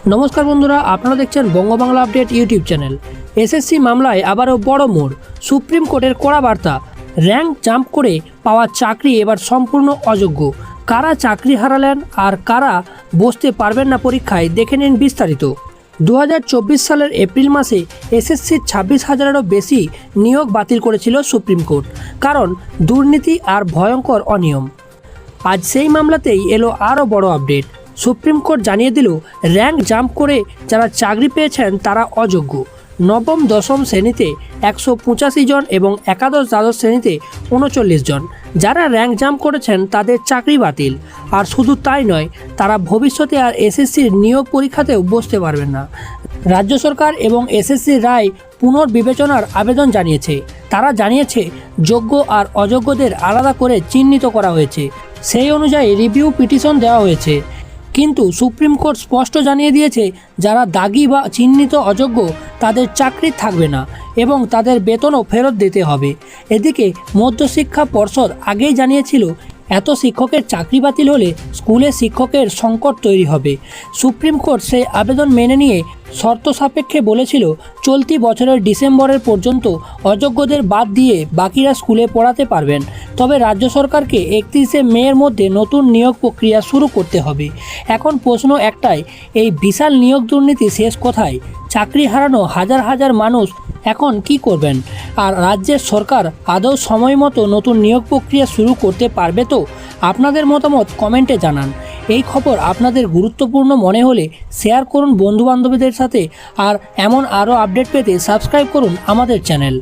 नमस्कार बंधुरा आपनारा देखছেন বঙ্গবাংলা আপডেট ইউটিউব চ্যানেল। এসএসসি মামলায় আবারও বড় মোড়, সুপ্রিম কোর্টের কড়া বার্তা। র্যাঙ্ক জাম্প করে পাওয়া চাকরি এবার সম্পূর্ণ অযোগ্য। কারা চাকরি হারালেন আর কারা বসতে পারবেন না পরীক্ষায়, দেখে নিন বিস্তারিত। 2024 সালের এপ্রিল মাসে এসএসসির 26,000-এরও বেশি নিয়োগ বাতিল করেছিল সুপ্রিম কোর্ট, কারণ দুর্নীতি আর ভয়ঙ্কর অনিয়ম। আজ সেই মামলাতেই এলো আরও বড় আপডেট। সুপ্রিম কোর্ট জানিয়ে দিল, র্যাঙ্ক জাম্প করে যারা চাকরি পেয়েছেন তারা অযোগ্য। নবম দশম শ্রেণীতে 185 জন এবং একাদশ দ্বাদশ শ্রেণীতে 39 জন যারা র্যাঙ্ক জাম্প করেছেন তাদের চাকরি বাতিল। আর শুধু তাই নয়, তারা ভবিষ্যতে আর এসএসসির নিয়োগ পরীক্ষাতেও বসতে পারবেন না। রাজ্য সরকার এবং এসএসসির রায় পুনর্বিবেচনার আবেদন জানিয়েছে। তারা জানিয়েছে যোগ্য আর অযোগ্যদের আলাদা করে চিহ্নিত করা হয়েছে, সেই অনুযায়ী রিভিউ পিটিশন দেওয়া হয়েছে। কিন্তু সুপ্রিম কোর্ট স্পষ্ট জানিয়ে দিয়েছে, যারা দাগি বা চিহ্নিত অযোগ্য তাদের চাকরি থাকবে না এবং তাদের বেতনও ফেরত দিতে হবে। এদিকে মধ্যশিক্ষা পর্ষদ আগেই জানিয়েছিল, এত শিক্ষকের চাকরি বাতিল হলে স্কুলে শিক্ষকের সংকট তৈরি হবে। সুপ্রিম কোর্ট সেই আবেদন মেনে নিয়ে শর্ত সাপেক্ষে বলেছিল, চলতি বছরের ডিসেম্বরের পর্যন্ত অযোগ্যদের বাদ দিয়ে বাকিরা স্কুলে পড়াতে পারবেন। তবে রাজ্য সরকারকে 31শে মের মধ্যে নতুন নিয়োগ প্রক্রিয়া শুরু করতে হবে। এখন প্রশ্ন একটাই, এই বিশাল নিয়োগ দুর্নীতি শেষ কোথায়? চাকরি হারানো হাজার হাজার মানুষ এখন কি করবেন? আর রাজ্যের সরকার আদৌ সময় মতো নতুন নিয়োগ প্রক্রিয়া শুরু করতে পারবে তো? আপনাদের মতামত কমেন্টে জানান। এই খবর আপনাদের গুরুত্বপূর্ণ মনে হলে শেয়ার করুন বন্ধুবান্ধবীদের সাথে। আর এমন আরও আপডেট পেতে সাবস্ক্রাইব করুন আমাদের চ্যানেল।